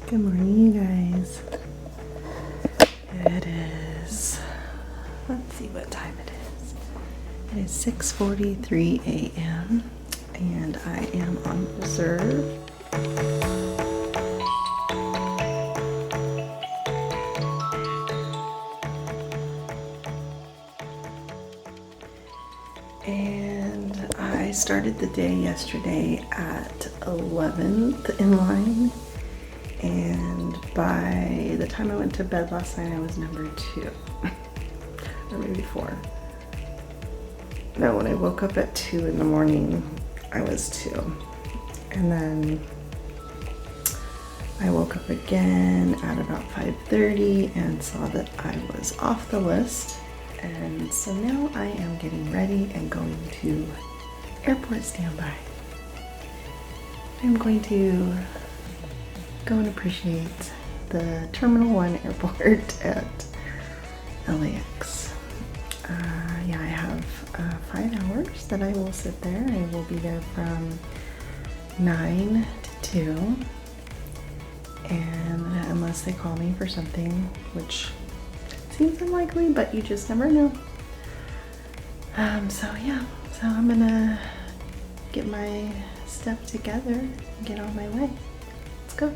Good morning, you guys. It is, let's see what time it is. It is 6:43 a.m. and I am on reserve. And I started the day yesterday at 11th in line. And by the time I went to bed last night, I was number 2. Or maybe 4. No, when I woke up at 2 in the morning, I was 2. And then I woke up again at about 5:30 and saw that I was off the list. And so now I am getting ready and going to airport standby. I'm going to go and appreciate the Terminal 1 airport at LAX. Yeah, I have 5 hours that I will sit there. I will be there from 9 to 2. And unless they call me for something, which seems unlikely, but you just never know. So yeah, so I'm gonna get my stuff together and get on my way. Let's go.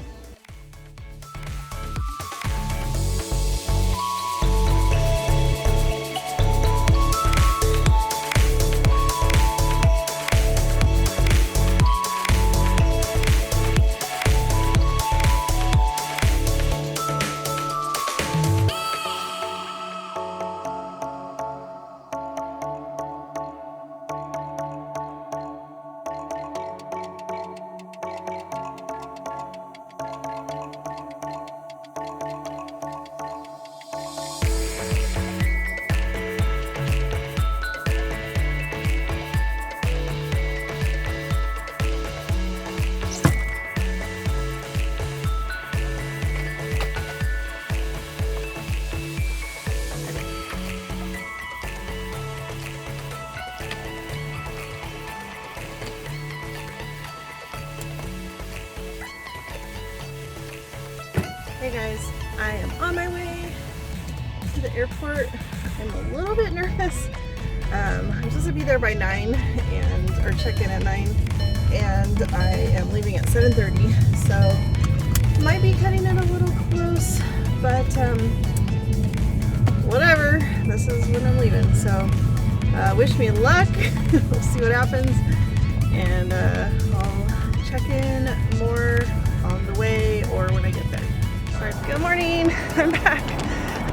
Hey guys, I am on my way to the airport. I'm a little bit nervous. I'm supposed to be there by 9 or check in at 9, and I am leaving at 7:30. So might be cutting it a little close, but whatever. This is when I'm leaving. So wish me luck. We'll see what happens, and I'll check in more on the way or when I get there. Good morning, I'm back.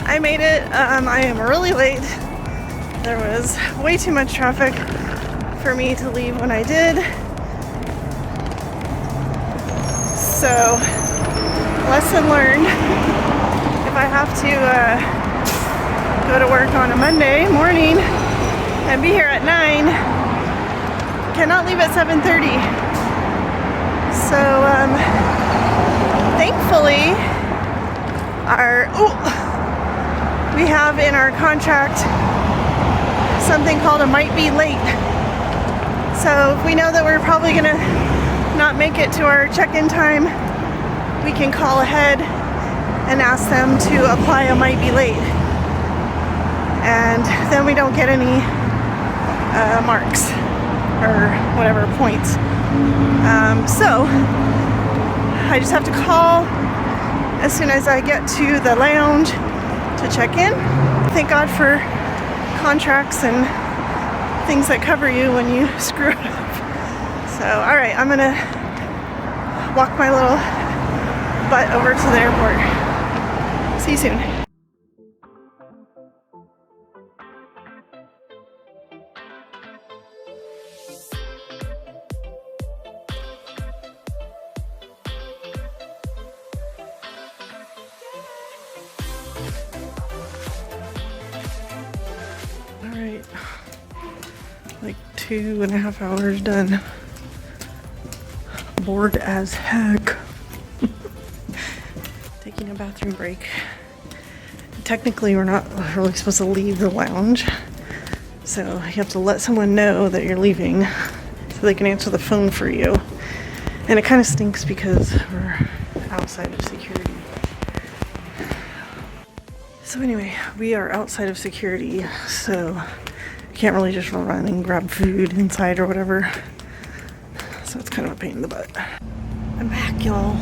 I made it. I am really late. There was way too much traffic for me to leave when I did. So, lesson learned. If I have to go to work on a Monday morning and be here at 9, cannot leave at 7:30. So, thankfully, we have in our contract something called a might be late. So if we know that we're probably gonna not make it to our check-in time, we can call ahead and ask them to apply a might be late. And then we don't get any marks or whatever points. So I just have to call as soon as I get to the lounge to check in. Thank God for contracts and things that cover you when you screw up. So, all right, I'm gonna walk my little butt over to the airport. See you soon. Alright, like 2.5 hours done. Bored as heck. Taking a bathroom break. Technically, we're not really supposed to leave the lounge, so you have to let someone know that you're leaving so they can answer the phone for you. And it kind of stinks because we're outside of security. So anyway, we are outside of security, so I can't really just run and grab food inside or whatever. So it's kind of a pain in the butt. I'm back, y'all.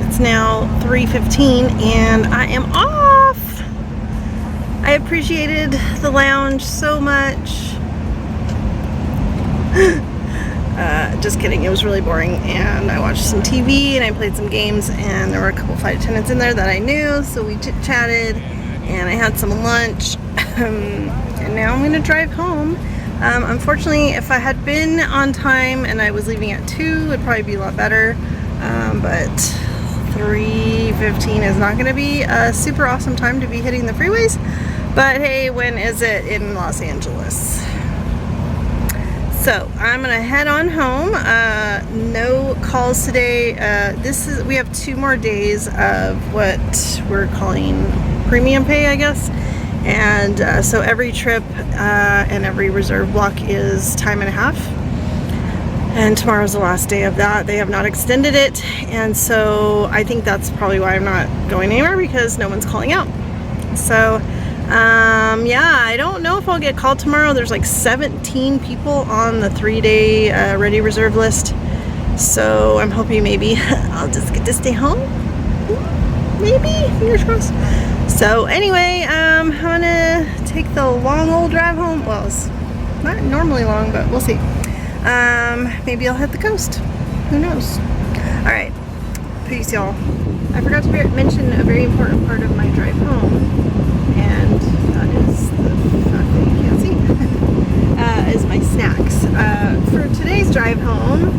It's now 3:15 and I am off. I appreciated the lounge so much. Just kidding, it was really boring, and I watched some TV and I played some games, and there were a couple flight attendants in there that I knew, so we chit-chatted and I had some lunch. And now I'm gonna drive home. Unfortunately, if I had been on time and I was leaving at 2, it'd probably be a lot better, but 3:15 is not gonna be a super awesome time to be hitting the freeways. But hey, when is it in Los Angeles? So I'm gonna head on home. No calls today. We have 2 more days of what we're calling premium pay, I guess. And so every trip and every reserve block is time and a half. And tomorrow's the last day of that. They have not extended it, and so I think that's probably why I'm not going anywhere, because no one's calling out. So yeah, I don't know if I'll get called tomorrow. There's like 17 people on the 3-day ready reserve list, so I'm hoping maybe I'll just get to stay home. Maybe, fingers crossed. So anyway, I'm gonna take the long old drive home. Well, it's not normally long, but we'll see. Maybe I'll hit the coast. Who knows? All right, peace, y'all. I forgot to mention a very important part of my drive home, and that is the fact that you can't see, is my snacks. For today's drive home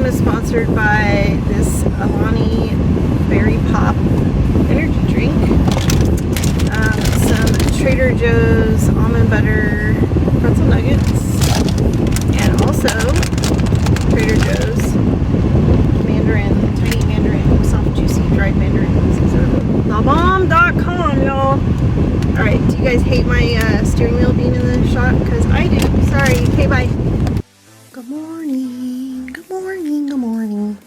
is sponsored by this Alani Berry Pop energy drink, some Trader Joe's almond butter pretzel nuggets, and also Trader Joe's tiny mandarin, soft juicy dried mandarins. These are thebomb.com, y'all. Alright, do you guys hate my steering wheel being in the shot? Because I do. Sorry. Okay, bye. Good morning. Good morning. Good morning.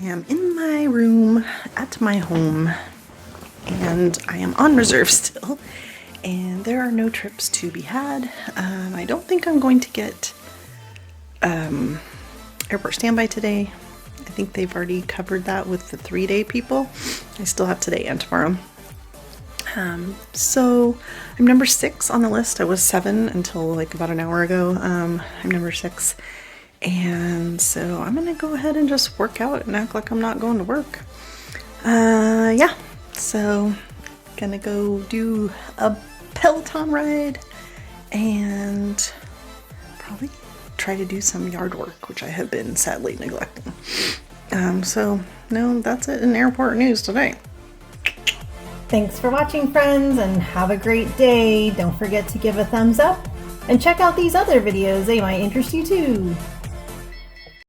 I am in my room at my home, and I am on reserve still, and there are no trips to be had. I don't think I'm going to get airport standby today. I think they've already covered that with the 3-day people. I still have today and tomorrow. So I'm number 6 on the list. I was 7 until like about an hour ago. I'm number 6. And so I'm gonna go ahead and just work out and act like I'm not going to work. Yeah, so gonna go do a Peloton ride and probably try to do some yard work, which I have been sadly neglecting. So no, that's it in airport news today. Thanks for watching, friends, and have a great day. Don't forget to give a thumbs up and check out these other videos. They might interest you too.